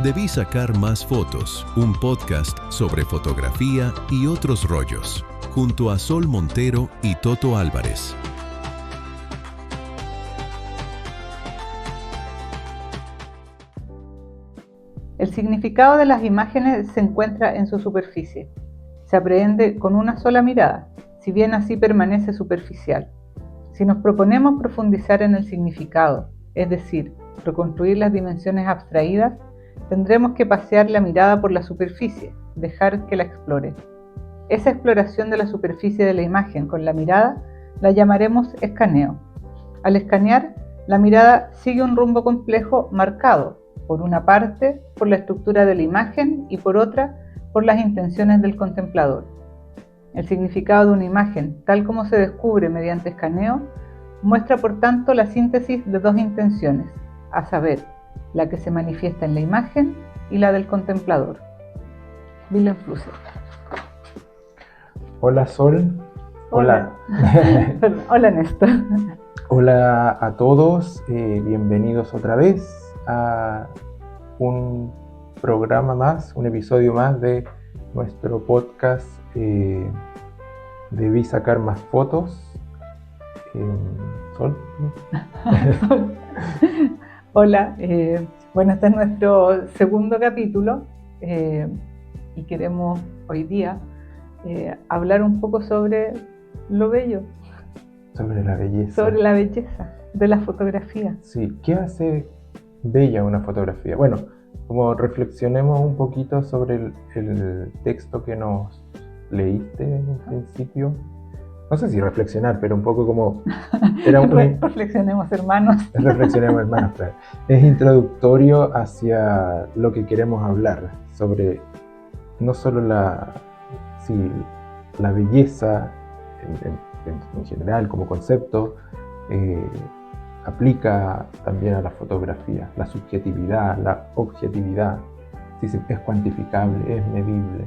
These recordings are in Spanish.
Debí sacar más fotos, un podcast sobre fotografía y otros rollos, junto a Sol Montero y Toto Álvarez. El significado de las imágenes se encuentra en su superficie. Se aprehende con una sola mirada, si bien así permanece superficial. Si nos proponemos profundizar en el significado, es decir, reconstruir las dimensiones abstraídas, tendremos que pasear la mirada por la superficie, dejar que la explore. Esa exploración de la superficie de la imagen con la mirada la llamaremos escaneo. Al escanear, la mirada sigue un rumbo complejo marcado, por una parte, por la estructura de la imagen y por otra, por las intenciones del contemplador. El significado de una imagen, tal como se descubre mediante escaneo, muestra por tanto la síntesis de dos intenciones, a saber, la que se manifiesta en la imagen y la del contemplador. Willem Flusser. Hola Sol. Hola. Hola Néstor. Hola a todos, bienvenidos otra vez a un programa más, un episodio más de nuestro podcast Debí sacar más fotos. Sol. Hola, bueno, este es nuestro segundo capítulo y queremos hoy día hablar un poco sobre lo bello. Sobre la belleza. Sobre la belleza de la fotografía. Sí, ¿qué hace bella una fotografía? Bueno, como reflexionemos un poquito sobre el texto que nos leíste en principio. No sé si reflexionar, pero un poco como... Reflexionemos hermanos. Reflexionemos hermanos, claro. Es introductorio hacia lo que queremos hablar, sobre no solo la belleza en general como concepto, aplica también a la fotografía, la subjetividad, la objetividad, si es cuantificable, es medible.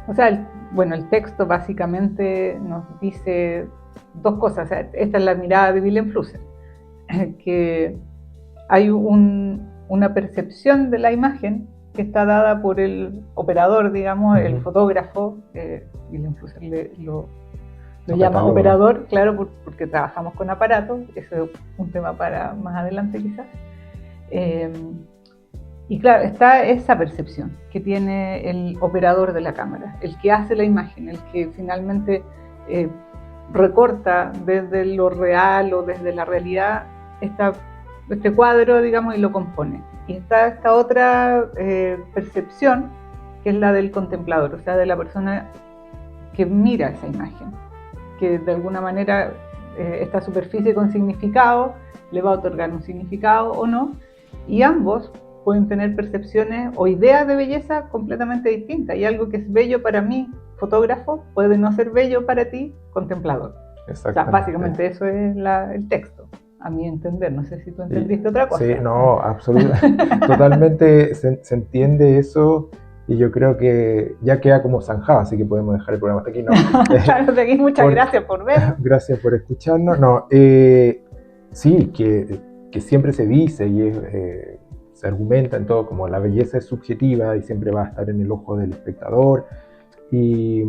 O sea, el texto básicamente nos dice dos cosas. O sea, esta es la mirada de Willem Flusser, que hay una percepción de la imagen que está dada por el operador, digamos, el fotógrafo. Willem Flusser lo llama operador, claro, porque trabajamos con aparatos. Eso es un tema para más adelante quizás. Y claro, está esa percepción que tiene el operador de la cámara, el que hace la imagen, el que finalmente recorta desde lo real o desde la realidad este cuadro, digamos, y lo compone. Y está esta otra percepción, que es la del contemplador, o sea, de la persona que mira esa imagen, que de alguna manera esta superficie con significado le va a otorgar un significado o no, y ambos pueden tener percepciones o ideas de belleza completamente distintas, y algo que es bello para mí, fotógrafo, puede no ser bello para ti, contemplador. O sea, básicamente eso es el texto, a mi entender. No sé si tú entendiste otra cosa. Sí, no, absolutamente. Totalmente se entiende eso, y yo creo que ya queda como zanjado, así que podemos dejar el programa hasta aquí. No. Claro, de aquí muchas gracias por ver. Gracias por escucharnos. No, sí, que siempre se dice y se argumenta en todo como la belleza es subjetiva y siempre va a estar en el ojo del espectador, y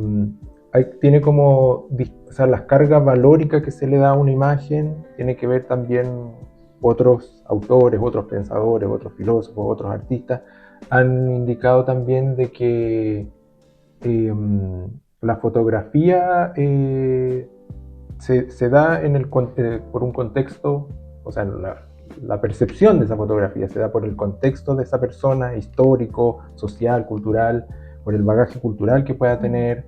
tiene como, o sea, las cargas valóricas que se le da a una imagen tiene que ver también. Otros autores, otros pensadores, otros filósofos, otros artistas han indicado también de que la fotografía se da por un contexto, o sea, la percepción de esa fotografía se da por el contexto de esa persona, histórico, social, cultural, por el bagaje cultural que pueda tener,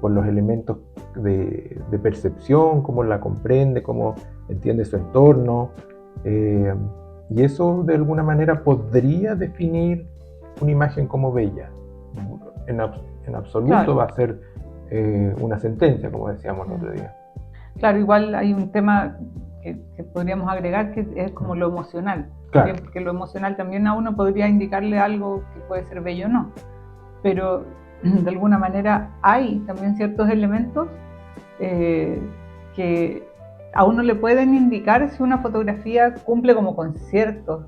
por los elementos de percepción, cómo la comprende, cómo entiende su entorno, y eso de alguna manera podría definir una imagen como bella. En absoluto, claro. Va a ser una sentencia, como decíamos el otro día. Claro, igual hay un tema que podríamos agregar, que es como lo emocional. Claro. Porque lo emocional también a uno podría indicarle algo que puede ser bello o no, pero de alguna manera hay también ciertos elementos que a uno le pueden indicar si una fotografía cumple como con ciertos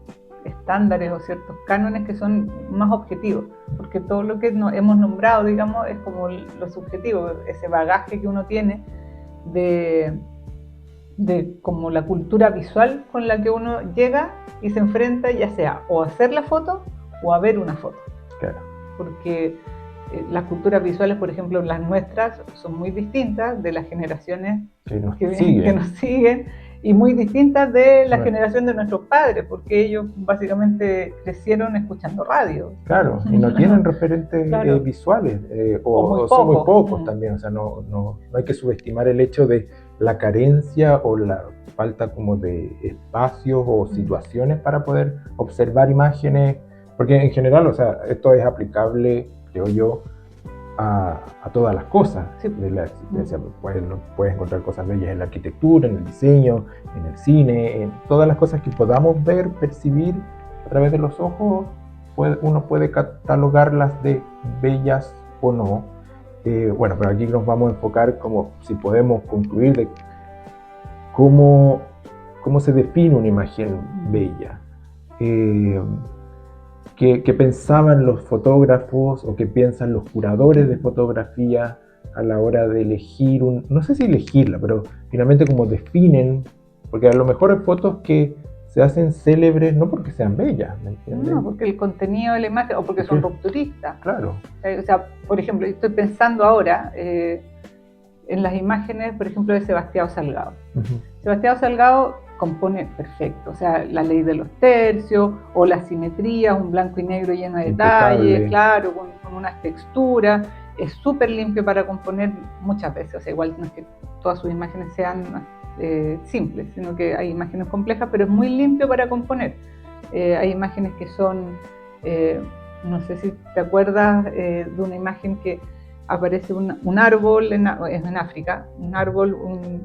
estándares o ciertos cánones que son más objetivos, porque todo lo que hemos nombrado, digamos, es como lo subjetivo, ese bagaje que uno tiene de como la cultura visual con la que uno llega y se enfrenta, ya sea o a hacer la foto o a ver una foto. Claro. Porque las culturas visuales, por ejemplo, las nuestras, son muy distintas de las generaciones que nos siguen y muy distintas de la generación de nuestros padres, porque ellos básicamente crecieron escuchando radio. Claro, y no tienen referentes visuales, o son muy pocos también, o sea, no hay que subestimar el hecho de la carencia o la falta como de espacios o situaciones para poder observar imágenes, porque en general, o sea, esto es aplicable, creo yo, a todas las cosas de la existencia. Puedes encontrar cosas bellas en la arquitectura, en el diseño, en el cine, en todas las cosas que podamos ver, percibir a través de los ojos, uno puede catalogarlas de bellas o no. Bueno, pero aquí nos vamos a enfocar como si podemos concluir de cómo se define una imagen bella. ¿Qué pensaban los fotógrafos o qué piensan los curadores de fotografía a la hora de elegir no sé si elegirla, pero finalmente como definen, porque a lo mejor hay fotos que se hacen célebres no porque sean bellas, ¿me entiendes? No, porque el contenido de la imagen, o porque son rupturistas. Claro. O sea, por ejemplo, estoy pensando ahora en las imágenes, por ejemplo, de Sebastião Salgado. Sebastião Salgado compone perfecto, o sea, la ley de los tercios, o la simetría, un blanco y negro lleno de detalles, claro, con unas texturas, es súper limpio para componer muchas veces, o sea, igual no es que todas sus imágenes sean simples, sino que hay imágenes complejas, pero es muy limpio para componer. Hay imágenes que son, no sé si te acuerdas de una imagen que aparece un árbol en África, un árbol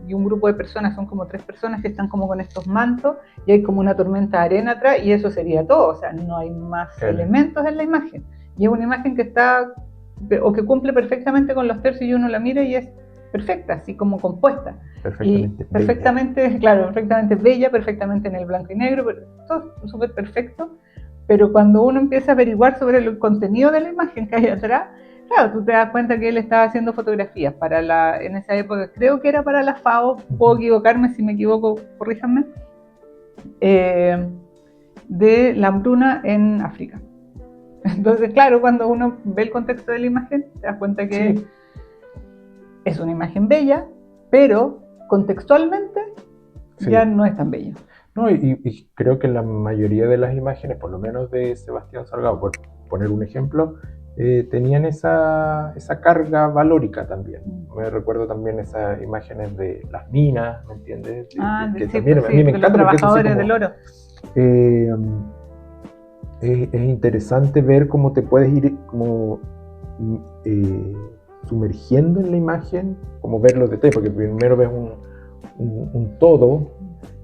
y un grupo de personas, son como 3 personas que están como con estos mantos y hay como una tormenta de arena atrás y eso sería todo, o sea, no hay más elementos en la imagen. Y es una imagen que está, o que cumple perfectamente con los tercios y uno la mira y es perfecta, así como compuesta. Perfectamente bella, perfectamente en el blanco y negro, pero todo súper perfecto. Pero cuando uno empieza a averiguar sobre el contenido de la imagen que hay atrás, claro, tú te das cuenta que él estaba haciendo fotografías en esa época, creo que era para la FAO, puedo equivocarme, si me equivoco, corríjanme, de la hambruna en África. Entonces, claro, cuando uno ve el contexto de la imagen, te das cuenta que es una imagen bella, pero contextualmente ya no es tan bella. No, y creo que la mayoría de las imágenes, por lo menos de Sebastião Salgado, por poner un ejemplo, tenían esa carga valórica también. Me recuerdo también esas imágenes de las minas, ¿me entiendes? Que también a mí me encanta, los trabajadores del oro. Es interesante ver cómo te puedes ir como sumergiendo en la imagen, como ver los detalles, porque primero ves un todo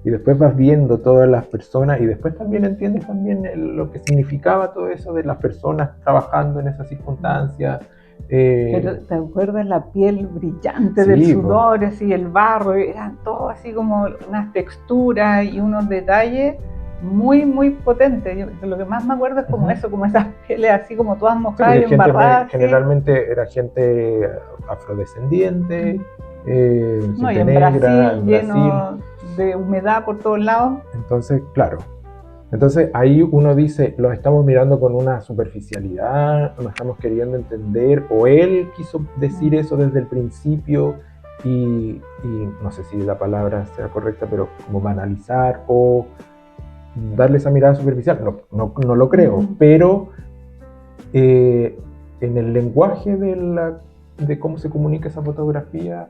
y después vas viendo todas las personas y después también entiendes también lo que significaba todo eso de las personas trabajando en esas circunstancias. Pero ¿te acuerdas la piel brillante del sudor, así, el barro? Eran todo así como unas texturas y unos detalles muy, muy potentes. Lo que más me acuerdo es como eso, como esas pieles así como todas mojadas y embarradas. Generalmente era gente afrodescendiente, no, y en Brasil, lleno de humedad por todos lados. Entonces, claro. Entonces ahí uno dice, lo estamos mirando con una superficialidad, no estamos queriendo entender, o él quiso decir eso desde el principio y no sé si la palabra sea correcta, pero como banalizar o darle esa mirada superficial, no lo creo, pero en el lenguaje de cómo se comunica esa fotografía,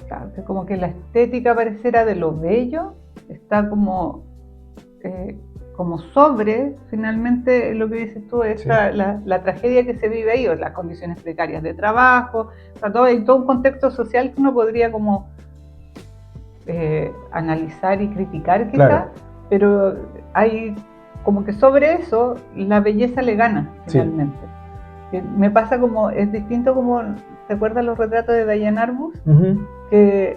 claro, como que la estética pareciera de lo bello, está como sobre, finalmente lo que dices tú, la tragedia que se vive ahí, o las condiciones precarias de trabajo, o sea, hay todo un contexto social que uno podría como analizar y criticar quizás, claro. Pero hay como que sobre eso la belleza le gana finalmente. Me pasa como, es distinto como, ¿te acuerdas los retratos de Diane Arbus? Que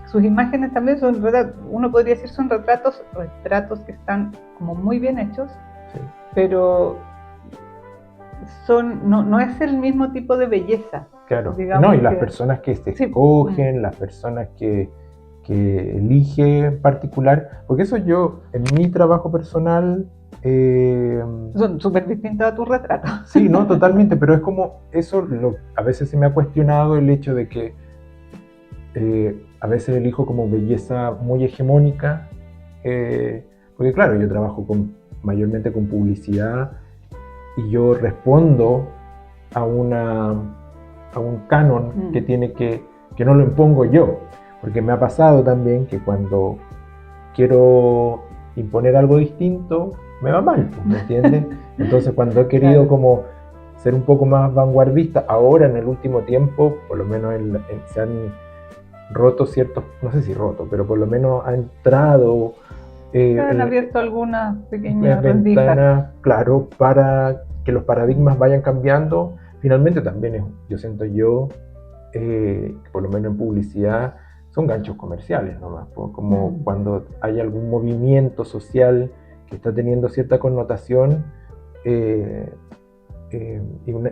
sus imágenes también son retratos, uno podría decir son retratos que están como muy bien hechos, Sí. pero no es el mismo tipo de belleza. Claro. Digamos No, y las que- personas que se Sí. escogen, las personas que elige en particular, porque eso yo, en mi trabajo personal, Son súper distintos a tus retratos. sí, no, totalmente, pero es como eso, a veces se me ha cuestionado el hecho de que a veces elijo como belleza muy hegemónica, porque claro, yo trabajo mayormente con publicidad y yo respondo a un canon que tiene que no lo impongo yo, porque me ha pasado también que cuando quiero imponer algo distinto, me va mal, ¿me entiendes? Entonces cuando he querido Claro. como ser un poco más vanguardista, ahora en el último tiempo, por lo menos se han roto ciertos, no sé si roto, pero por lo menos ha entrado Se han abierto algunas pequeñas rendijas. ventanas, claro, para que los paradigmas vayan cambiando. Finalmente también yo siento que por lo menos en publicidad son ganchos comerciales nomás, como cuando hay algún movimiento social que está teniendo cierta connotación y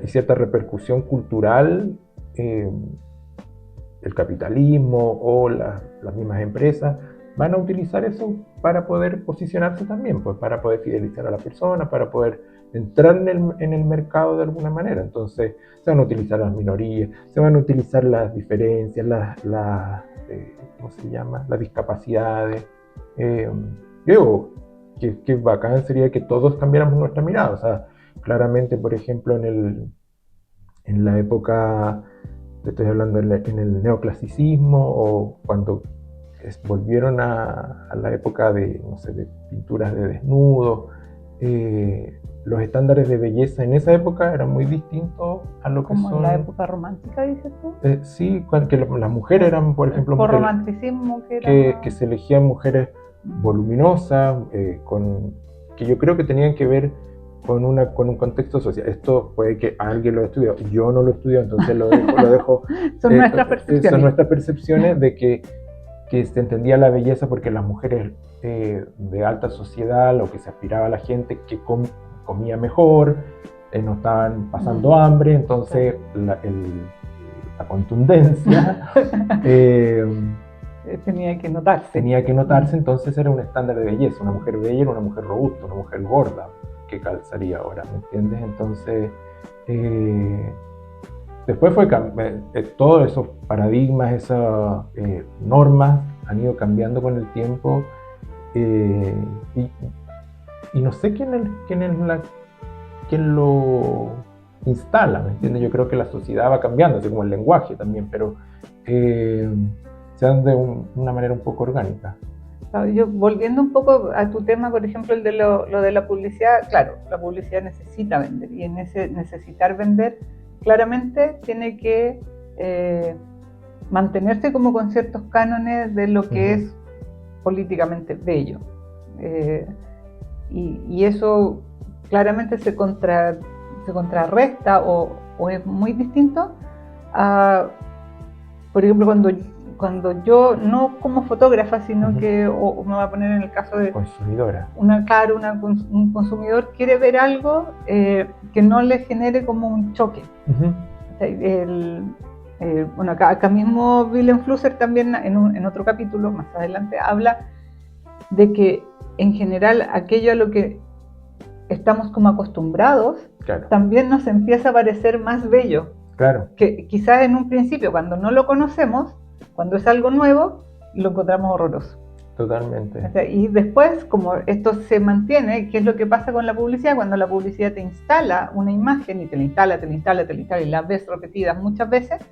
cierta repercusión cultural, el capitalismo o las mismas empresas van a utilizar eso para poder posicionarse también, pues para poder fidelizar a la persona, para poder entrar en el mercado de alguna manera. Entonces se van a utilizar las minorías, se van a utilizar las diferencias, ¿cómo se llama? Las discapacidades. Yo que bacán sería que todos cambiáramos nuestra mirada. O sea, claramente, por ejemplo, en la época, te estoy hablando en el neoclasicismo, o cuando volvieron a la época de, no sé, de pinturas de desnudo, los estándares de belleza en esa época eran muy distintos a lo que ¿Como son... en la época romántica, dices tú? Sí, que las mujeres eran, por ejemplo, Por mujeres romanticismo que se elegían mujeres voluminosas, que yo creo que tenían que ver con un contexto social. Esto puede que alguien lo estudió, yo no lo estudié, entonces lo dejo son nuestras percepciones. Son nuestras percepciones de que se entendía la belleza porque las mujeres de alta sociedad, lo que se aspiraba a la gente que comía mejor, no estaban pasando hambre, entonces la contundencia tenía que notarse. Entonces era un estándar de belleza. Una mujer bella era una mujer robusta, una mujer gorda, que calzaría ahora, ¿me entiendes? Entonces después todos esos paradigmas, esas normas han ido cambiando con el tiempo, y no sé quién lo instala, ¿me entiendes? Yo creo que la sociedad va cambiando, así como el lenguaje también, pero se dan de una manera un poco orgánica. Yo, volviendo un poco a tu tema, por ejemplo, el de lo de la publicidad, claro, la publicidad necesita vender, y en ese necesitar vender, claramente tiene que mantenerse como con ciertos cánones de lo que es políticamente bello. Y eso claramente se contrarresta o es muy distinto a, por ejemplo, cuando yo, no como fotógrafa, sino que, o me voy a poner en el caso de consumidora, un consumidor quiere ver algo que no le genere como un choque. O sea, bueno, acá mismo Willem Flusser también en otro capítulo más adelante habla de que en general aquello a lo que estamos como acostumbrados, claro, también nos empieza a parecer más bello. Claro. Que quizás en un principio, cuando no lo conocemos, cuando es algo nuevo, lo encontramos horroroso. Totalmente. O sea, y después, como esto se mantiene, ¿qué es lo que pasa con la publicidad? Cuando la publicidad te instala una imagen y te la instala y la ves repetidas muchas veces,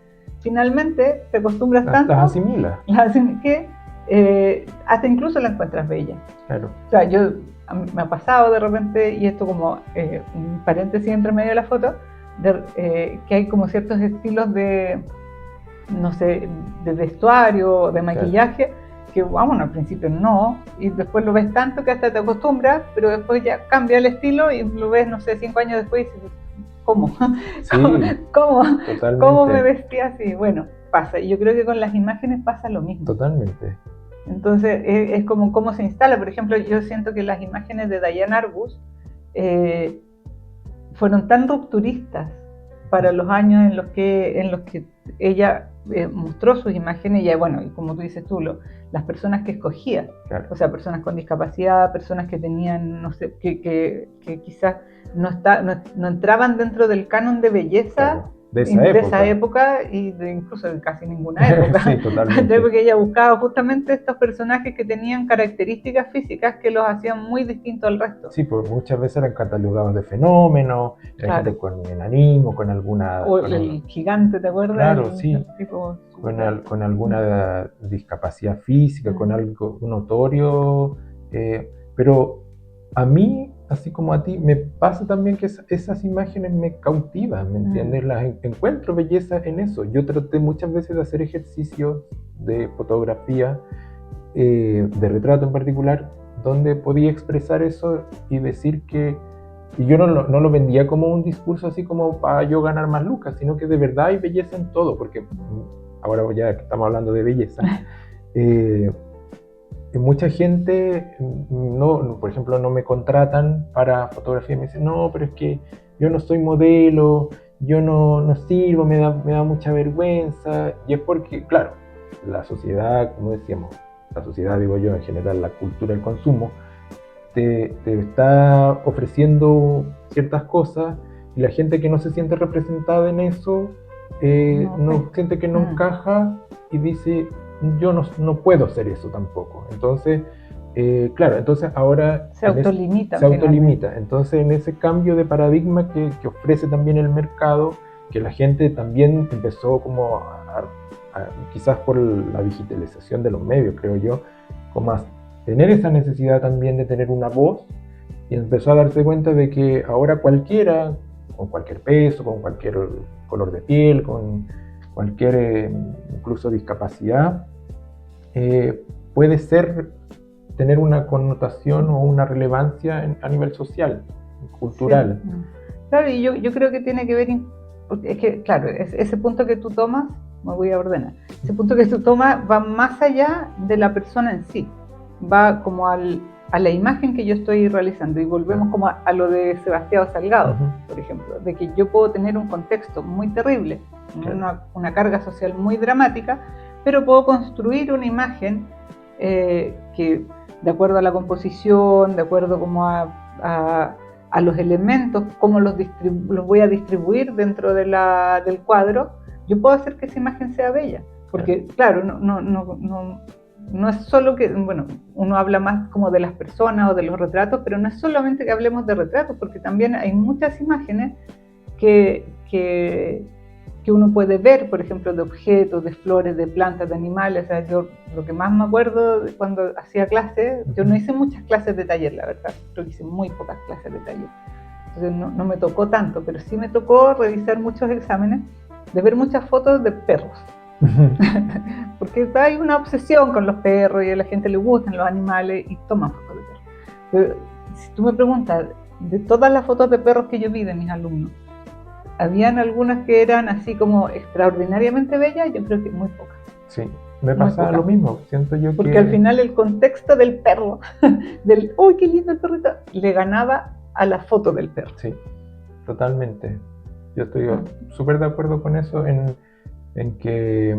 finalmente te acostumbras tanto. Las asimilas. Que hasta incluso la encuentras bella. Claro. O sea, me ha pasado de repente, y esto como un paréntesis entre medio de la foto, que hay como ciertos estilos de, no sé, de vestuario, de maquillaje, claro, que vamos, al principio no, y después lo ves tanto que hasta te acostumbras, pero después ya cambia el estilo y lo ves, no sé, 5 años después y dices, ¿cómo? Sí, ¿Cómo? totalmente. ¿Cómo me vestía así? Bueno, pasa. Y yo creo que con las imágenes pasa lo mismo. Totalmente. Entonces, es como cómo se instala. Por ejemplo, yo siento que las imágenes de Diane Arbus fueron tan rupturistas para los años en los que ella mostró sus imágenes, y bueno, y como tú dices tú, las personas que escogía, Claro. o sea, personas con discapacidad, personas que tenían, no sé, que quizás no entraban dentro del canon de belleza, Claro, de de esa época y incluso de casi ninguna época. Sí, totalmente. Porque ella buscaba justamente estos personajes que tenían características físicas que los hacían muy distintos al resto. Sí, pues muchas veces eran catalogados de fenómenos, era Claro. gente con enanismo, con alguna... O el gigante, ¿te acuerdas? Claro, sí. El tipo con alguna discapacidad física, con algo notorio, pero a mí, así como a ti, me pasa también que esas imágenes me cautivan, ¿me entiendes? Las encuentro belleza en eso. Yo traté muchas veces de hacer ejercicios de fotografía, de retrato en particular, donde podía expresar eso y decir que... Y yo no lo vendía como un discurso así como para yo ganar más lucas, sino que de verdad hay belleza en todo, porque ahora ya que estamos hablando de belleza, mucha gente, por ejemplo, no me contratan para fotografía, me dicen, no, pero es que yo no soy modelo, yo no sirvo, me da mucha vergüenza, y es porque, claro, la sociedad, como decíamos, la sociedad, digo yo, en general, la cultura del consumo, te está ofreciendo ciertas cosas y la gente que no se siente representada en eso siente que no encaja y dice yo no puedo hacer eso tampoco. Entonces, claro, entonces ahora se autolimita. Entonces, en ese cambio de paradigma que ofrece también el mercado, que la gente también empezó como quizás por la digitalización de los medios, creo yo, como a tener esa necesidad también de tener una voz, y empezó a darse cuenta de que ahora cualquiera, con cualquier peso, con cualquier color de piel, con cualquier incluso discapacidad, puede tener una connotación o una relevancia a nivel social, cultural. Sí. Claro, y yo creo que tiene que ver, es que claro, ese punto que tú tomas, me voy a ordenar, ese punto que tú tomas va más allá de la persona en sí, va como a la imagen que yo estoy realizando, y volvemos como a lo de Sebastián Salgado, por ejemplo, de que yo puedo tener un contexto muy terrible, una carga social muy dramática, pero puedo construir una imagen que, de acuerdo a la composición, de acuerdo como a los elementos, cómo los voy a distribuir dentro del cuadro, yo puedo hacer que esa imagen sea bella, porque claro, no es solo que, bueno, uno habla más como de las personas o de los retratos, pero no es solamente que hablemos de retratos, porque también hay muchas imágenes que uno puede ver, por ejemplo, de objetos, de flores, de plantas, de animales. O sea, yo lo que más me acuerdo de cuando hacía clases, yo no hice muchas clases de taller, la verdad, creo que hice muy pocas clases de taller, entonces no me tocó tanto, pero sí me tocó revisar muchos exámenes, de ver muchas fotos de perros. Porque hay una obsesión con los perros y a la gente le gustan los animales y toman fotos de perros. Pero si tú me preguntas, de todas las fotos de perros que yo vi de mis alumnos, ¿habían algunas que eran así como extraordinariamente bellas? Yo creo que muy pocas. Sí, me pasa lo mismo, siento yo. Porque al final el contexto del perro, del ¡uy, qué lindo el perrito!, le ganaba a la foto del perro. Sí, totalmente. Yo estoy súper de acuerdo con eso, en que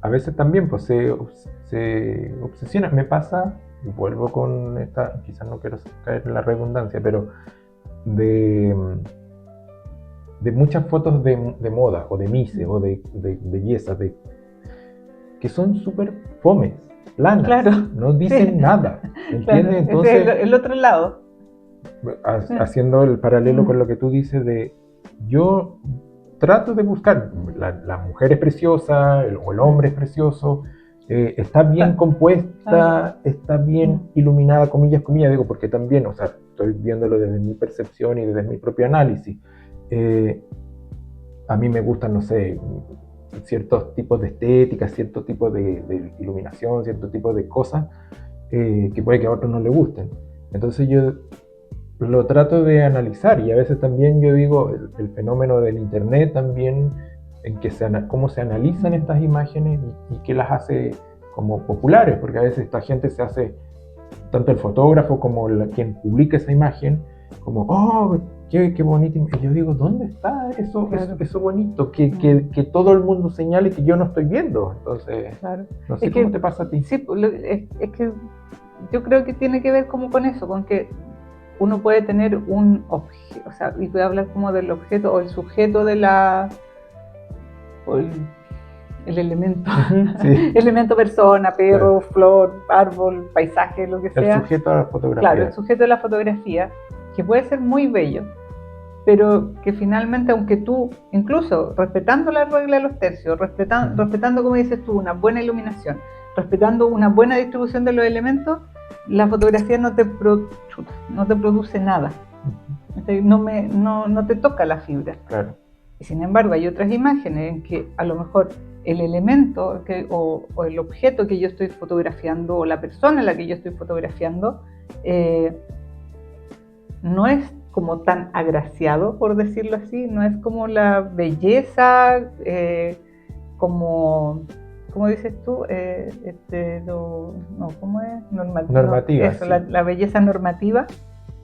a veces también pues, se obsesiona. Me pasa, y vuelvo con esta, quizás no quiero caer en la redundancia, pero de muchas fotos de moda o de mise o de belleza que son súper fomes, planas, claro, no dicen nada, ¿entiendes? Claro, entonces es el otro lado, haciendo el paralelo con lo que tú dices de yo trato de buscar, la mujer es preciosa, o el hombre es precioso, está bien compuesta, está bien iluminada, comillas, digo, porque también, o sea, estoy viéndolo desde mi percepción y desde mi propio análisis. A mí me gustan, no sé, ciertos tipos de estética, cierto tipo de iluminación, cierto tipo de cosas que puede que a otros no les gusten. Entonces yo lo trato de analizar, y a veces también yo digo, el fenómeno del internet también, en que cómo se analizan estas imágenes y qué las hace como populares, porque a veces esta gente se hace, tanto el fotógrafo como quien publica esa imagen, como, oh, qué bonita. Y yo digo, ¿dónde está eso, Claro. eso bonito? Que todo el mundo señale que yo no estoy viendo. Entonces, Claro. no sé Es cómo que, te pasa a ti. sí, pues, es que yo creo que tiene que ver como con eso, con que uno puede tener un objeto, o sea, y voy a hablar como del objeto o el sujeto de o el elemento, Sí. elemento persona, perro, Claro. flor, árbol, paisaje, lo que El sea. sujeto a la fotografía. Claro, el sujeto de la fotografía, que puede ser muy bello, pero que finalmente, aunque tú, incluso respetando la regla de los tercios, respetando, como dices tú, una buena iluminación, respetando una buena distribución de los elementos, la fotografía no te produce nada. No te toca la fibra. Claro. Y sin embargo, hay otras imágenes en que a lo mejor el elemento o el objeto que yo estoy fotografiando o la persona en la que yo estoy fotografiando no es como tan agraciado, por decirlo así, no es como la belleza, como dices tú, ¿cómo es? Normativa. Eso, sí. la belleza normativa.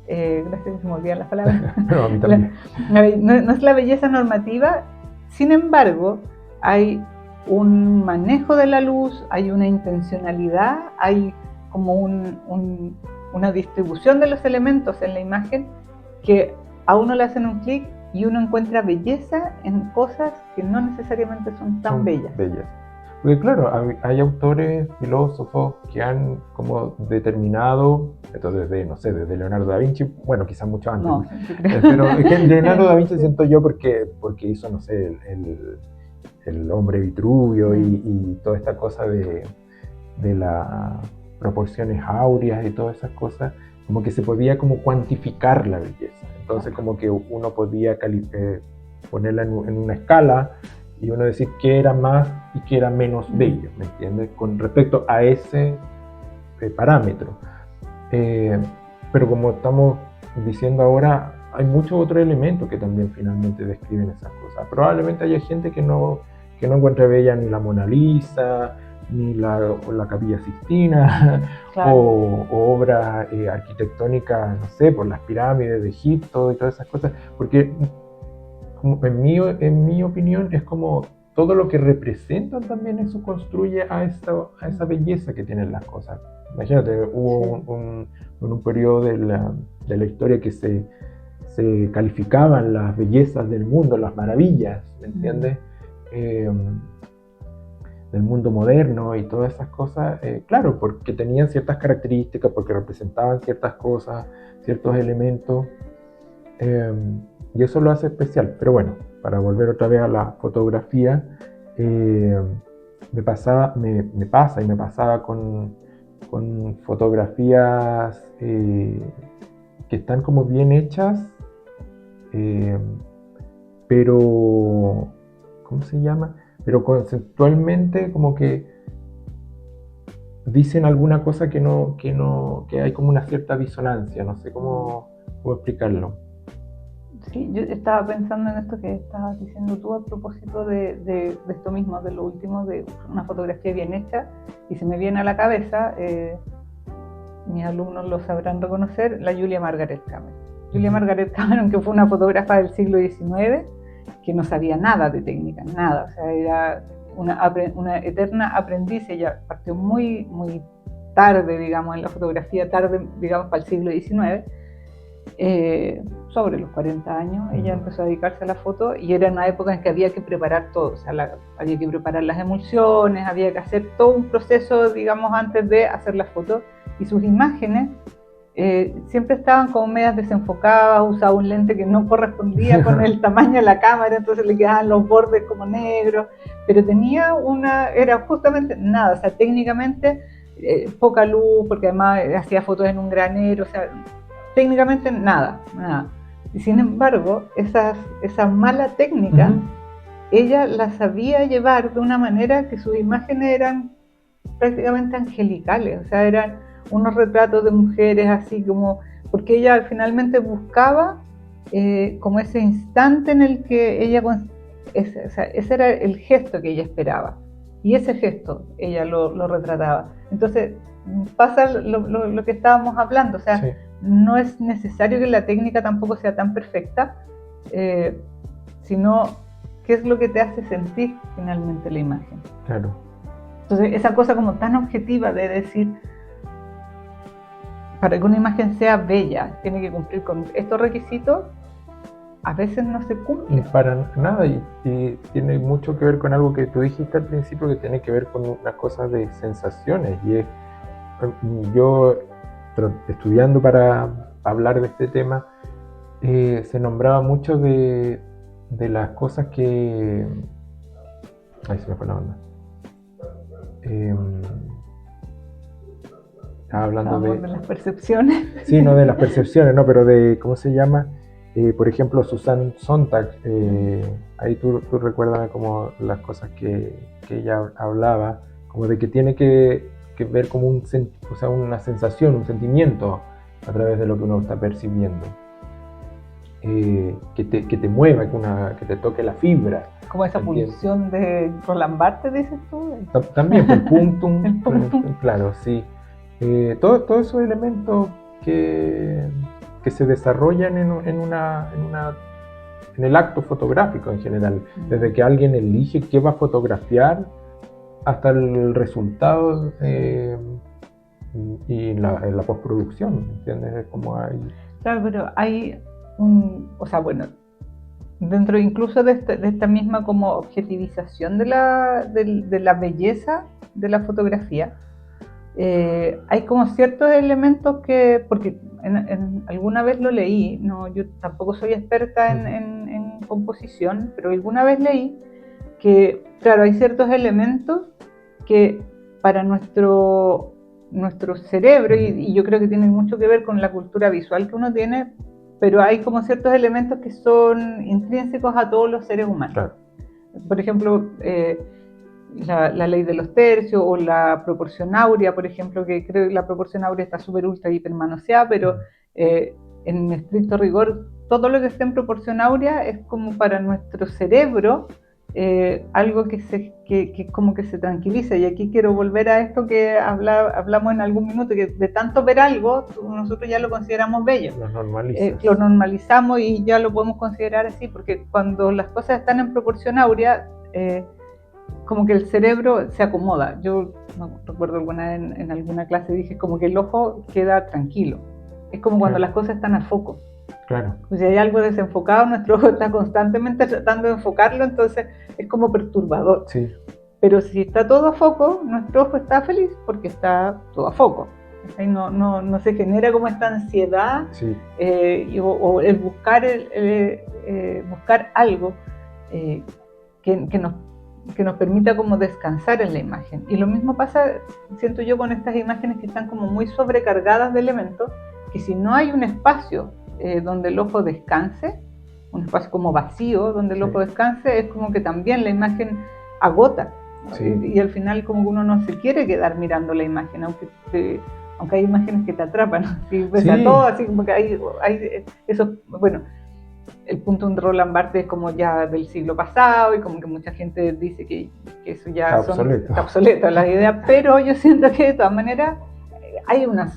Gracias, se me olvidan las palabras. No, a mí también. No es la belleza normativa, sin embargo, hay un manejo de la luz, hay una intencionalidad, hay como una distribución de los elementos en la imagen que a uno le hacen un clic y uno encuentra belleza en cosas que no necesariamente son tan bellas. Porque claro, hay autores, filósofos que han como determinado, entonces desde Leonardo da Vinci, bueno, quizás mucho antes, No, pero es que Leonardo da Vinci siento yo porque hizo, no sé, el hombre Vitruvio y toda esta cosa de las proporciones áureas y todas esas cosas, como que se podía como cuantificar la belleza, entonces como que uno podía ponerla en una escala y uno decir qué era más y qué era menos bello, ¿me entiendes? Con respecto a ese parámetro. Pero como estamos diciendo ahora, hay muchos otros elementos que también finalmente describen esas cosas. Probablemente haya gente que no encuentre bella ni la Mona Lisa, ni la Capilla Sixtina, claro. o obras arquitectónicas, no sé, por las pirámides de Egipto y todas esas cosas, porque en mi opinión es como todo lo que representan también eso construye a esa belleza que tienen las cosas. Imagínate, hubo un periodo de la historia que se calificaban las bellezas del mundo, las maravillas, ¿me entiendes? Del mundo moderno y todas esas cosas, claro, porque tenían ciertas características, porque representaban ciertas cosas, ciertos elementos, y eso lo hace especial. Pero bueno, para volver otra vez a la fotografía, me pasa y me pasaba con fotografías que están como bien hechas, pero ¿cómo se llama? Pero conceptualmente como que dicen alguna cosa que hay como una cierta disonancia, no sé cómo explicarlo. Sí, yo estaba pensando en esto que estabas diciendo tú a propósito de esto mismo, de lo último, de una fotografía bien hecha, y se me viene a la cabeza, mis alumnos lo sabrán reconocer, la Julia Margaret Cameron. Julia Margaret Cameron, que fue una fotógrafa del siglo XIX, que no sabía nada de técnica, nada, o sea, era una eterna aprendiz. Ella partió muy, muy tarde, digamos, en la fotografía, tarde, digamos, para el siglo XIX, sobre los 40 años, ella empezó a dedicarse a la foto y era una época en que había que preparar todo, o sea, había que preparar las emulsiones, había que hacer todo un proceso, digamos, antes de hacer las fotos, y sus imágenes siempre estaban como medias desenfocadas, usaba un lente que no correspondía con el tamaño de la cámara, entonces le quedaban los bordes como negros, pero era justamente nada, o sea, técnicamente poca luz, porque además hacía fotos en un granero, o sea, técnicamente nada. Y sin embargo, esa mala técnica, ella la sabía llevar de una manera que sus imágenes eran prácticamente angelicales, o sea, eran unos retratos de mujeres así como, porque ella finalmente buscaba como ese instante en el que ella, ese era el gesto que ella esperaba, y ese gesto ella lo retrataba. Entonces pasa lo que estábamos hablando, o sea, sí, no es necesario que la técnica tampoco sea tan perfecta, sino qué es lo que te hace sentir finalmente la imagen. Claro. Entonces esa cosa como tan objetiva de decir, para que una imagen sea bella, tiene que cumplir con estos requisitos, a veces no se cumple. Para nada, y tiene mucho que ver con algo que tú dijiste al principio, que tiene que ver con una cosa de sensaciones. Y yo, estudiando para hablar de este tema, se nombraba mucho de las cosas que... Ahí se me fue la onda. Estaba hablando de las percepciones. Sí, no de las percepciones, no, pero de, ¿cómo se llama? Por ejemplo, Susan Sontag, ahí tú recuérdame como las cosas que ella hablaba, como de que tiene que ver como una sensación, un sentimiento a través de lo que uno está percibiendo. Que te mueva, que te toque la fibra. Como esa pulsión de Roland Barthes, dices tú. También, el puntum. El puntum. Claro, sí. Todos esos elementos que se desarrollan en el acto fotográfico en general, desde que alguien elige qué va a fotografiar hasta el resultado y en la postproducción, ¿entiendes? Es como hay... Claro, pero hay dentro incluso de esta misma como objetivización de la belleza de la fotografía, hay como ciertos elementos que, porque alguna vez lo leí, no, yo tampoco soy experta en composición, pero alguna vez leí que, claro, hay ciertos elementos que para nuestro cerebro, y yo creo que tienen mucho que ver con la cultura visual que uno tiene, pero hay como ciertos elementos que son intrínsecos a todos los seres humanos. Claro. Por ejemplo, la ley de los tercios o la proporción áurea, por ejemplo, que creo que la proporción áurea está súper ultra hipermanoseada, pero en estricto rigor todo lo que esté en proporción áurea es como para nuestro cerebro algo que como que se tranquiliza. Y aquí quiero volver a esto que hablamos en algún minuto, que de tanto ver algo nosotros ya lo consideramos bello, lo normalizamos y ya lo podemos considerar así, porque cuando las cosas están en proporción áurea, como que el cerebro se acomoda. Yo no recuerdo alguna vez en alguna clase dije como que el ojo queda tranquilo. Es como cuando las cosas están a foco. Claro. Si hay algo desenfocado, nuestro ojo está constantemente tratando de enfocarlo, entonces es como perturbador. Sí. Pero si está todo a foco, nuestro ojo está feliz porque está todo a foco. No se genera como esta ansiedad, sí. O el buscar algo que nos permita como descansar en la imagen. Y lo mismo pasa, siento yo, con estas imágenes que están como muy sobrecargadas de elementos, que si no hay un espacio donde el ojo descanse, un espacio como vacío donde el ojo descanse, es como que también la imagen agota. Sí. Y al final como que uno no se quiere quedar mirando la imagen, aunque hay imágenes que te atrapan, si ves a todo, así como que hay eso, bueno, el punto de Roland Barthes es como ya del siglo pasado y como que mucha gente dice que eso ya está obsoleto las ideas, pero yo siento que de todas maneras hay una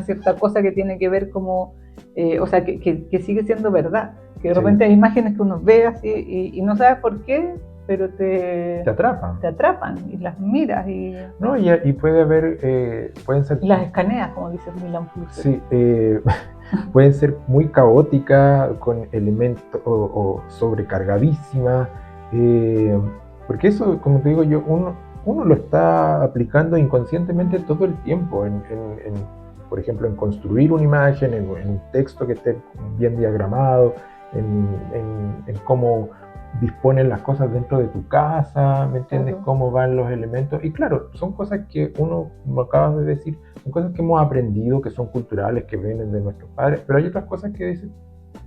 cierta cosa que tiene que ver como, que sigue siendo verdad, que de repente hay imágenes que uno ve así y no sabes por qué, pero te atrapan y las miras y puede haber, pueden ser... Y las escaneas, como dice Milan Flusser. Sí, pueden ser muy caóticas, con elementos o sobrecargadísimas, porque eso, como te digo yo, uno lo está aplicando inconscientemente todo el tiempo, por ejemplo, en construir una imagen, en un texto que esté bien diagramado, en cómo disponen las cosas dentro de tu casa, ¿me entiendes? Uh-huh. Cómo van los elementos. Y claro, son cosas que uno, como acabas de decir, son cosas que hemos aprendido, que son culturales, que vienen de nuestros padres, pero hay otras cosas que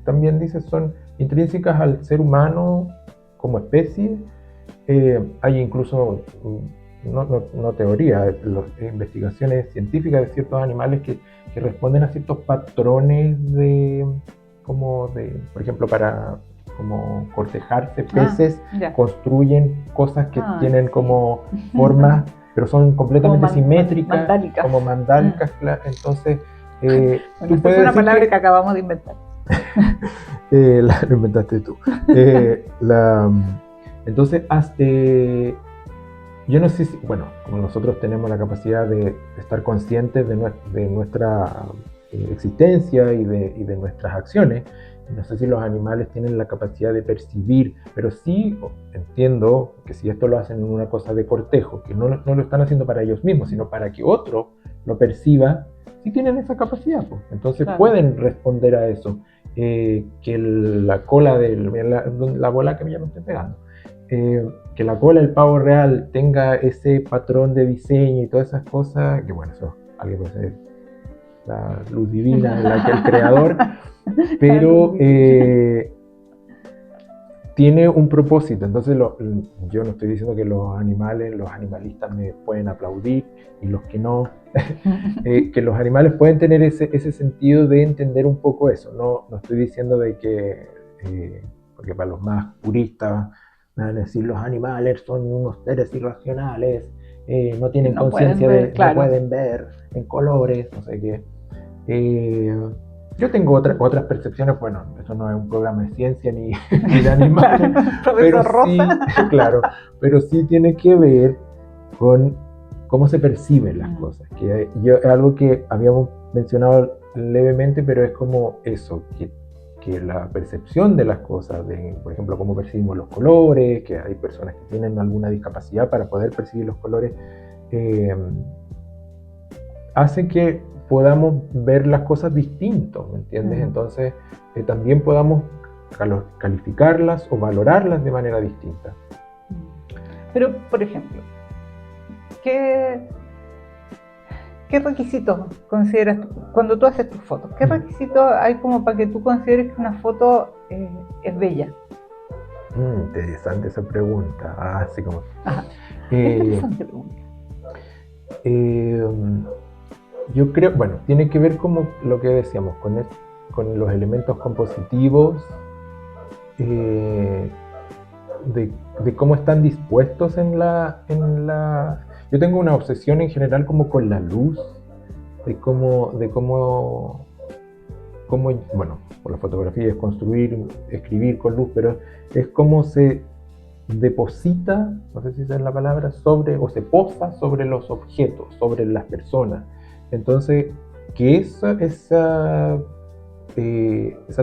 también son intrínsecas al ser humano como especie. Hay incluso no teoría, investigaciones científicas de ciertos animales que responden a ciertos patrones por ejemplo, para como cortejarse, peces construyen cosas que tienen como formas, pero son completamente simétricas, como mandálicas, claro. Entonces, bueno, esta es una palabra que acabamos de inventar. Lo inventaste tú. Entonces, yo no sé si, bueno, como nosotros tenemos la capacidad de estar conscientes de nuestra existencia y de nuestras acciones, no sé si los animales tienen la capacidad de percibir, pero sí entiendo que si esto lo hacen en una cosa de cortejo, que no lo están haciendo para ellos mismos, sino para que otro lo perciba, sí tienen esa capacidad, pues. Entonces pueden responder a eso. Que la cola la bola que ya me estoy pegando, que la cola del pavo real tenga ese patrón de diseño y todas esas cosas, que bueno, eso alguien puede ser la luz divina, el creador, pero tiene un propósito. Entonces yo no estoy diciendo que los animalistas me pueden aplaudir y los que no, que los animales pueden tener ese sentido de entender un poco eso. No estoy diciendo de que, porque para los más puristas me van a decir los animales son unos seres irracionales, no tienen conciencia, no pueden ver en colores, no sé qué. Yo tengo otras percepciones, bueno, esto no es un programa de ciencia ni de animales, pero sí, claro, pero sí tiene que ver con cómo se perciben las cosas, que es algo que habíamos mencionado levemente, pero es como eso, que la percepción de las cosas, por ejemplo, cómo percibimos los colores, que hay personas que tienen alguna discapacidad para poder percibir los colores, hace que podamos ver las cosas distintos, ¿me entiendes? Entonces, también podamos calificarlas o valorarlas de manera distinta. Pero, por ejemplo, ¿qué requisitos consideras tú, cuando tú haces tus fotos? ¿Qué requisitos hay como para que tú consideres que una foto es bella? Interesante esa pregunta. Así como... Interesante pregunta. Yo creo, bueno, tiene que ver como lo que decíamos, con los elementos compositivos, de cómo están dispuestos en la... Yo tengo una obsesión en general como con la luz, de cómo bueno, por la fotografía es construir, escribir con luz, pero es como se deposita, no sé si esa es la palabra, o se posa sobre los objetos, sobre las personas. Entonces, que esa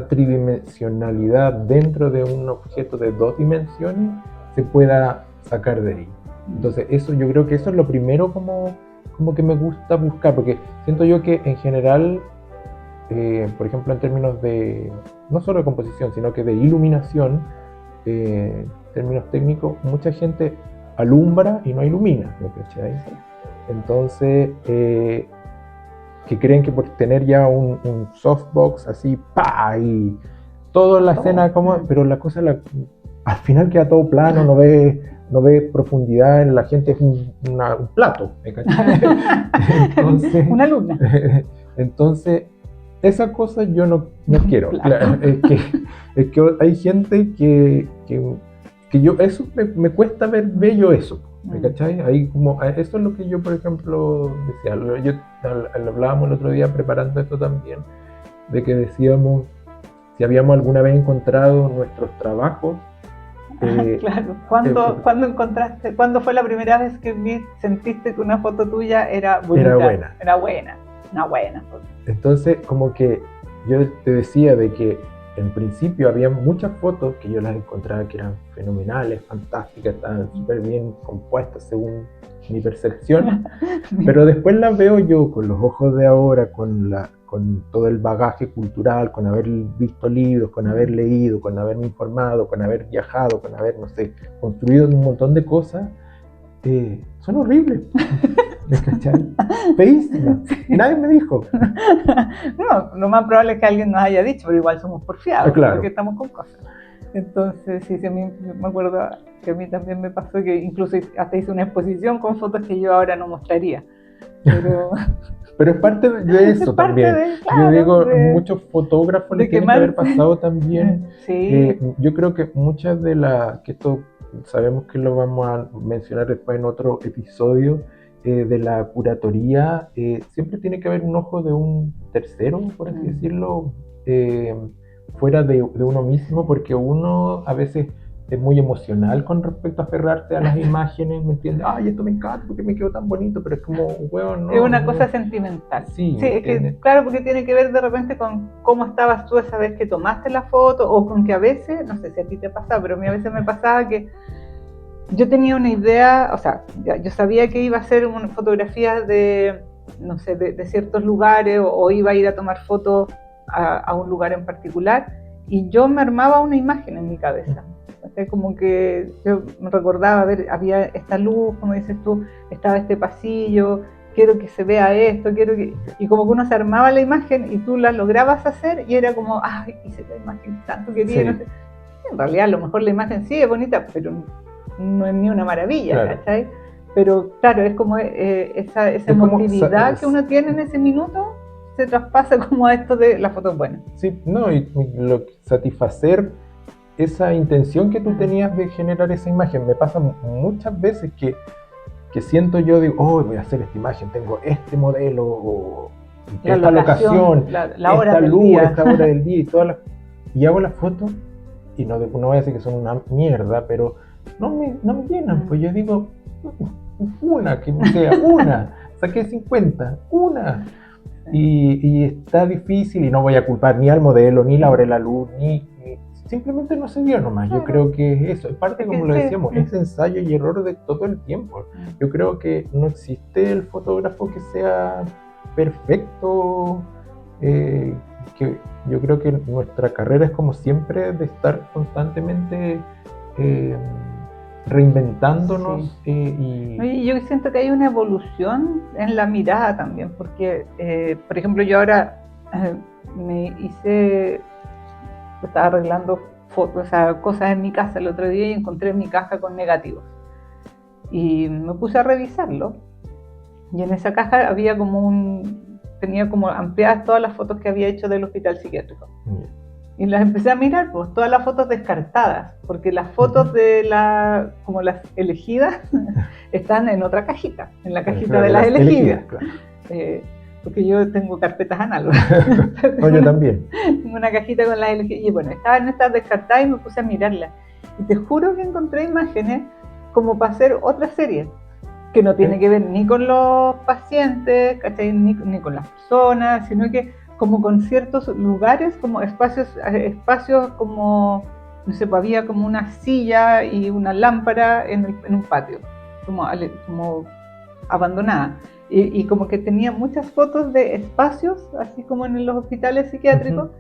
tridimensionalidad dentro de un objeto de 2 dimensiones se pueda sacar de ahí. Entonces, yo creo que eso es lo primero como que me gusta buscar, porque siento yo que en general, por ejemplo, en términos de, no solo de composición, sino que de iluminación, en términos técnicos, mucha gente alumbra y no ilumina, ¿cachai? Entonces, que creen que por tener ya un softbox así, ¡pa! Y toda la escena, pero la cosa, al final queda todo plano, no ve profundidad en la gente, es un plato, ¿cachai? Entonces, una luna. Entonces, esa cosa yo no quiero. Claro, es que hay gente que yo, eso me cuesta ver bello eso. ¿Cachai? Ahí como, eso es lo que yo, por ejemplo, decía. Hablábamos el otro día preparando esto también, de que decíamos si habíamos alguna vez encontrado nuestros trabajos. Claro, ¿cuándo fue la primera vez que sentiste que una foto tuya era bonita? Era buena, una buena foto. Entonces, como que yo te decía de que en principio había muchas fotos que yo las encontraba que eran fenomenales, fantásticas, estaban súper bien compuestas según mi percepción, pero después las veo yo con los ojos de ahora, con todo el bagaje cultural, con haber visto libros, con haber leído, con haberme informado, con haber viajado, con haber, no sé, construido un montón de cosas, son horribles. ¿Me cachai? Feísimas. Nadie me dijo. No, lo más probable es que alguien nos haya dicho, pero igual somos porfiados, claro. Porque estamos con cosas. Entonces, sí, a mí me acuerdo que a mí también me pasó que incluso hasta hice una exposición con fotos que yo ahora no mostraría. Pero es parte de eso es parte también. claro, Yo digo, muchos fotógrafos les tiene que haber pasado también. Sí. Yo creo que muchas de las, que esto sabemos que lo vamos a mencionar después en otro episodio, de la curatoría, siempre tiene que haber un ojo de un tercero, por así decirlo, fuera de uno mismo, porque uno a veces es muy emocional con respecto a aferrarte a las imágenes, ¿me entiendes? Ay, esto me encanta porque me quedó tan bonito, pero es como, weón, no. Es una cosa sentimental. Sí, es que, claro, porque tiene que ver de repente con cómo estabas tú esa vez que tomaste la foto, o con que a veces, no sé si a ti te pasa, pero a mí a veces me pasaba que yo tenía una idea, o sea, yo sabía que iba a hacer una fotografía de, no sé, de ciertos lugares, o iba a ir a tomar fotos a un lugar en particular, y yo me armaba una imagen en mi cabeza. O sea, como que yo me recordaba, a ver, había esta luz, como dices tú, estaba este pasillo, quiero que se vea esto, y como que uno se armaba la imagen y tú la lograbas hacer y era como, ay, hice la imagen tanto que quería, no sé. En realidad a lo mejor la imagen sí es bonita, pero no es ni una maravilla, claro. ¿Cachai? Pero claro, es como esa emotividad que uno tiene en ese minuto se traspasa como a esto de la foto buena. Sí, no, y satisfacer esa intención que tú tenías de generar esa imagen. Me pasa muchas veces que siento yo, digo, oh, voy a hacer esta imagen, tengo este modelo, o esta locación, la hora esta del luz, día. esta hora del día, y hago la foto, y no voy a decir que son una mierda, pero no me llenan, pues yo digo, una, que sea, una, saqué 50, una. Y está difícil, y no voy a culpar ni al modelo, ni la hora de la luz, ni simplemente no se dio nomás. Yo creo que es eso, es parte, como lo decíamos, es ensayo y error de todo el tiempo. Yo creo que no existe el fotógrafo que sea perfecto, que yo creo que nuestra carrera es como siempre de estar constantemente reinventándonos. Y yo siento que hay una evolución en la mirada también, porque por ejemplo yo ahora estaba arreglando fotos, o sea, cosas en mi casa el otro día y encontré mi caja con negativos y me puse a revisarlo, y en esa caja había tenía como ampliadas todas las fotos que había hecho del hospital psiquiátrico. Y las empecé a mirar, pues todas las fotos descartadas, porque las fotos como las elegidas están en otra cajita, en la cajita de las elegidas. Claro. Porque yo tengo carpetas análogas. No, yo también. Tengo una cajita con las elegidas, y bueno, estaban estas descartadas y me puse a mirarlas. Y te juro que encontré imágenes como para hacer otra serie, que no tiene que ver ni con los pacientes, ¿cachai? Ni con las personas, sino que como con ciertos lugares, como espacios como, no sé, pues había como una silla y una lámpara en un patio, como abandonada. Y como que tenía muchas fotos de espacios, así como en los hospitales psiquiátricos,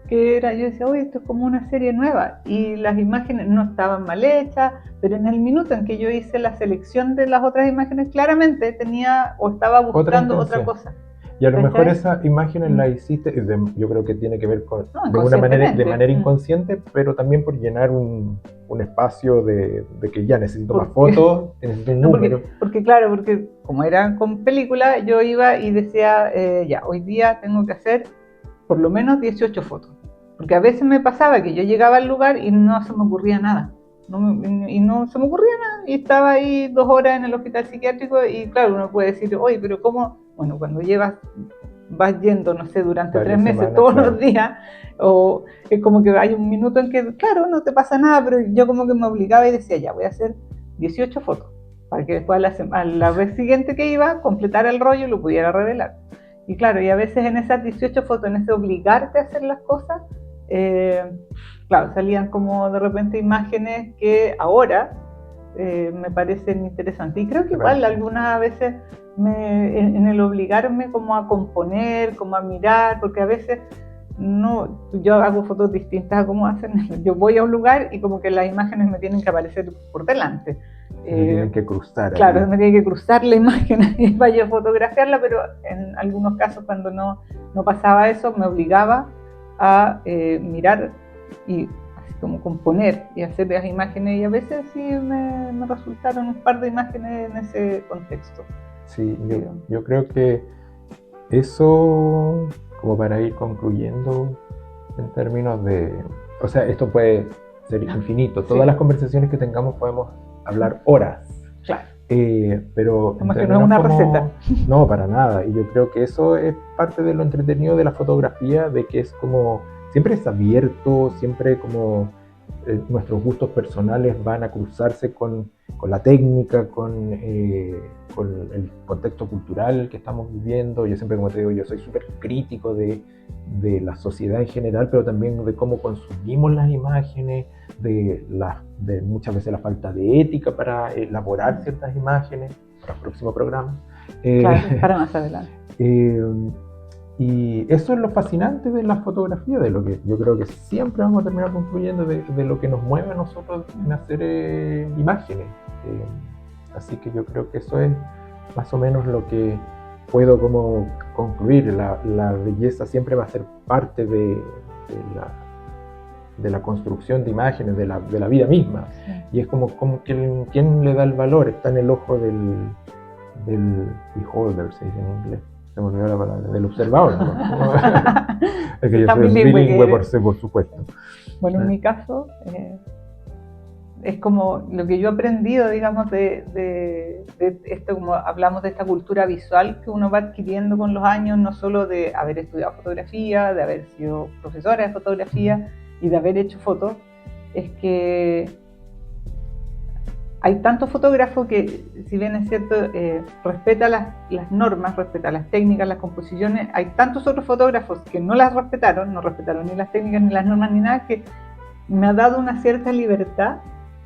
que yo decía, oye, esto es como una serie nueva. Y las imágenes no estaban mal hechas, pero en el minuto en que yo hice la selección de las otras imágenes, claramente tenía o estaba buscando otra cosa. Y a lo mejor esas imágenes las hiciste, yo creo que tiene que ver con, de manera inconsciente, pero también por llenar un espacio de que ya necesito más fotos, necesito un número. Porque claro, porque como era con película, yo iba y decía, ya, hoy día tengo que hacer por lo menos 18 fotos. Porque a veces me pasaba que yo llegaba al lugar y no se me ocurría nada. Y estaba ahí 2 horas en el hospital psiquiátrico, y claro, uno puede decir, oye, pero ¿cómo? Bueno, cuando vas yendo, no sé, durante 3 meses, todos los días, o es como que hay un minuto en que, claro, no te pasa nada, pero yo como que me obligaba y decía, ya, voy a hacer 18 fotos, para que después a la vez siguiente que iba, completara el rollo y lo pudiera revelar. Y claro, y a veces en esas 18 fotos, en ese obligarte a hacer las cosas, claro, salían como de repente imágenes que ahora me parecen interesantes. Y creo que igual algunas veces en el obligarme como a componer, como a mirar, porque a veces yo hago fotos distintas a como hacen. Yo voy a un lugar y como que las imágenes me tienen que aparecer por delante. Me tienen que cruzar. Claro, me tiene que cruzar la imagen y vaya a fotografiarla, pero en algunos casos cuando no pasaba eso, me obligaba a mirar y como componer y hacer las imágenes, y a veces sí me resultaron un par de imágenes en ese contexto. Sí, yo creo que eso, como para ir concluyendo en términos de... O sea, esto puede ser infinito. Todas las conversaciones que tengamos podemos hablar horas. Claro. Pero Además que no es una receta. No, para nada. Y yo creo que eso es parte de lo entretenido de la fotografía, de que es como... Siempre es abierto, siempre como nuestros gustos personales van a cruzarse con la técnica, con el contexto cultural que estamos viviendo. Yo siempre, como te digo, yo soy súper crítico de la sociedad en general, pero también de cómo consumimos las imágenes, de muchas veces la falta de ética para elaborar ciertas imágenes, para el próximo programa. Claro, para más adelante. Y eso es lo fascinante de la fotografía, de lo que yo creo que siempre vamos a terminar concluyendo, de lo que nos mueve a nosotros en hacer imágenes. Así que yo creo que eso es más o menos lo que puedo como concluir. La belleza siempre va a ser parte de la construcción de imágenes, de la vida misma. Sí. Y es como que quién le da el valor, está en el ojo del beholder, se dice en inglés. Se me olvidó la palabra, del observador, ¿no? Es que yo soy bilingüe por supuesto. Bueno, en mi caso, es como lo que yo he aprendido, digamos, de esto, como hablamos de esta cultura visual que uno va adquiriendo con los años, no solo de haber estudiado fotografía, de haber sido profesora de fotografía y de haber hecho fotos, es que hay tantos fotógrafos que, si bien es cierto, respeta las normas, respeta las técnicas, las composiciones, hay tantos otros fotógrafos que no las respetaron, no respetaron ni las técnicas, ni las normas, ni nada, que me ha dado una cierta libertad,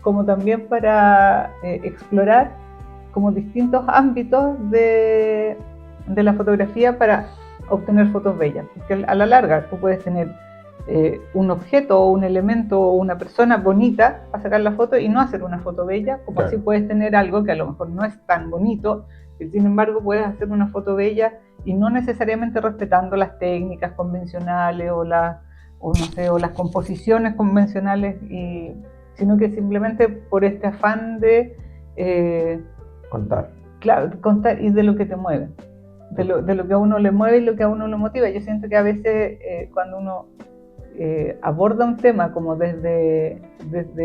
como también para explorar como distintos ámbitos de la fotografía para obtener fotos bellas, porque a la larga tú puedes tener un objeto o un elemento o una persona bonita para sacar la foto y no hacer una foto bella, como claro. Así puedes tener algo que a lo mejor no es tan bonito, que sin embargo puedes hacer una foto bella y no necesariamente respetando las técnicas convencionales o las composiciones convencionales, sino que simplemente por este afán de contar. Claro, contar y de lo que te mueve, de lo que a uno le mueve y lo que a uno lo motiva. Yo siento que a veces cuando uno aborda un tema como desde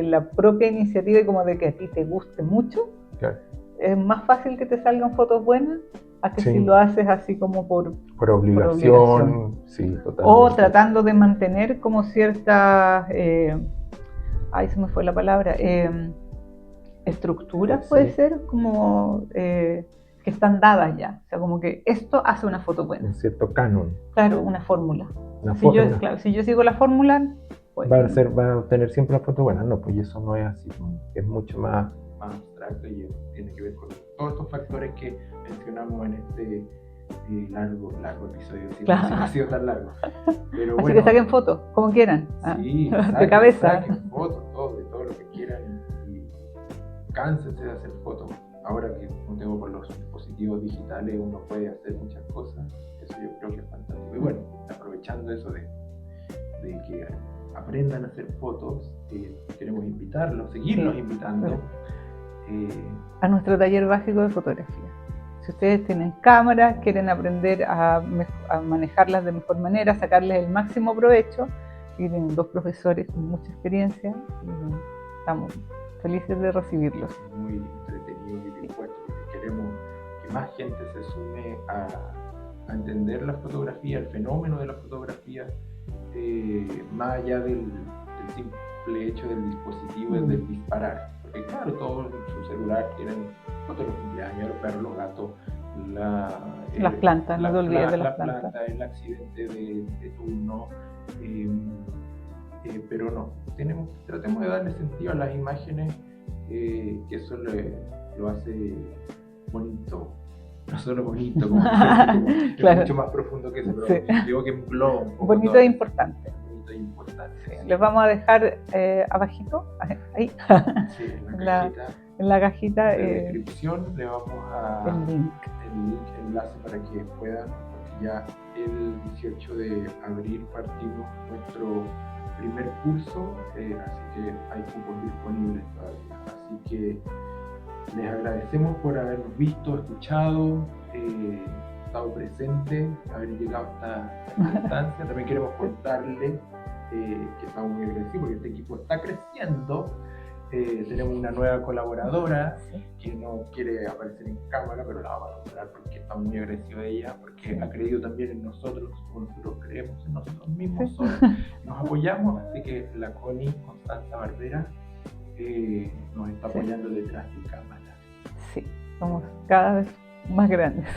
la propia iniciativa y como de que a ti te guste mucho, claro. Es más fácil que te salgan fotos buenas a que si lo haces así como por obligación. Sí, totalmente. O tratando de mantener como ciertas, se me fue la palabra, estructuras, sí. Puede ser, como que están dadas ya, o sea, como que esto hace una foto buena. Un cierto canon. Claro, una fórmula. Si yo sigo la fórmula, pues va a obtener siempre una foto buena. No, pues eso no es así, es mucho más abstracto y tiene que ver con todos estos factores que mencionamos en este largo episodio, claro. Si no ha sido tan largo. Pero así bueno, que saquen fotos, como quieran. Sí, de cabeza. Saquen fotos, de todo lo que quieran y cánsense de hacer fotos. Ahora que como tengo con los dispositivos digitales uno puede hacer muchas cosas, eso yo creo que es fantástico. Y bueno, aprovechando eso de que aprendan a hacer fotos, queremos invitarlos, seguirlos invitando a nuestro taller básico de fotografía. Si ustedes tienen cámaras, quieren aprender a manejarlas de mejor manera, sacarles el máximo provecho, y tienen 2 profesores con mucha experiencia, y estamos felices de recibirlos. Muy entretenido y dispuesto, porque queremos que más gente se sume a entender la fotografía, el fenómeno de la fotografía, más allá del simple hecho del dispositivo, del disparar. Porque claro, todos en su celular quieren fotos de los cumpleaños, los perros, los gatos, las plantas, no te olvides de las plantas. El accidente de turno, pero no, tratemos de darle sentido a las imágenes, que eso lo hace bonito. No solo bonito, como claro. Es mucho más profundo que eso, pero sí. Digo que engloba un poco. Bonito e importante. Bonito e importante. Sí. Les vamos a dejar abajito, ahí, sí, en la cajita de descripción le vamos a el enlace para que puedan, porque ya el 18 de abril partimos nuestro primer curso, así que hay cupos disponibles todavía. Así que les agradecemos por habernos visto, escuchado, estado presente, haber llegado hasta esta instancia. También queremos contarles que estamos muy agradecidos porque este equipo está creciendo. Tenemos una nueva colaboradora que no quiere aparecer en cámara, pero la vamos a mostrar porque estamos muy agradecidos de ella, porque ha creído también en nosotros, como nosotros creemos en nosotros mismos, nos apoyamos. Así que la Connie Constanza Barbera nos está apoyando detrás de cámara. Sí, somos cada vez más grandes.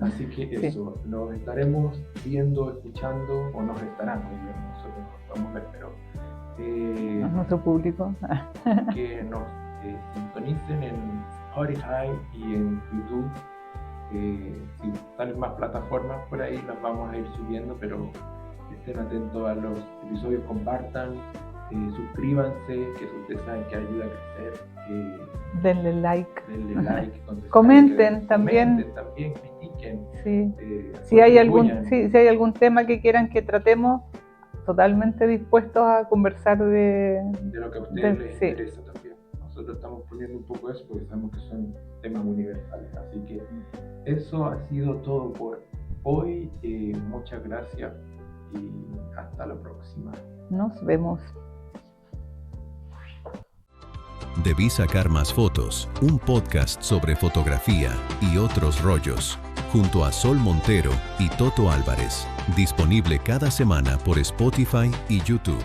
Así que eso, nos estaremos viendo, escuchando, o nos estarán viendo, nosotros nos vamos a ver, pero nuestro público. Que nos sintonicen en Spotify y en YouTube. Si están en más plataformas por ahí, las vamos a ir subiendo, pero estén atentos a los episodios, compartan, suscríbanse, que ustedes saben que ayuda a crecer. Denle like. Comenten también. Comenten también, critiquen. Sí. Si hay algún tema que quieran que tratemos, totalmente dispuestos a conversar de lo que a ustedes les interesa también. Nosotros estamos poniendo un poco eso porque sabemos que son temas universales. Así que eso ha sido todo por hoy. Muchas gracias y hasta la próxima. Nos vemos. Debí sacar más fotos, un podcast sobre fotografía y otros rollos, junto a Sol Montero y Toto Álvarez, disponible cada semana por Spotify y YouTube.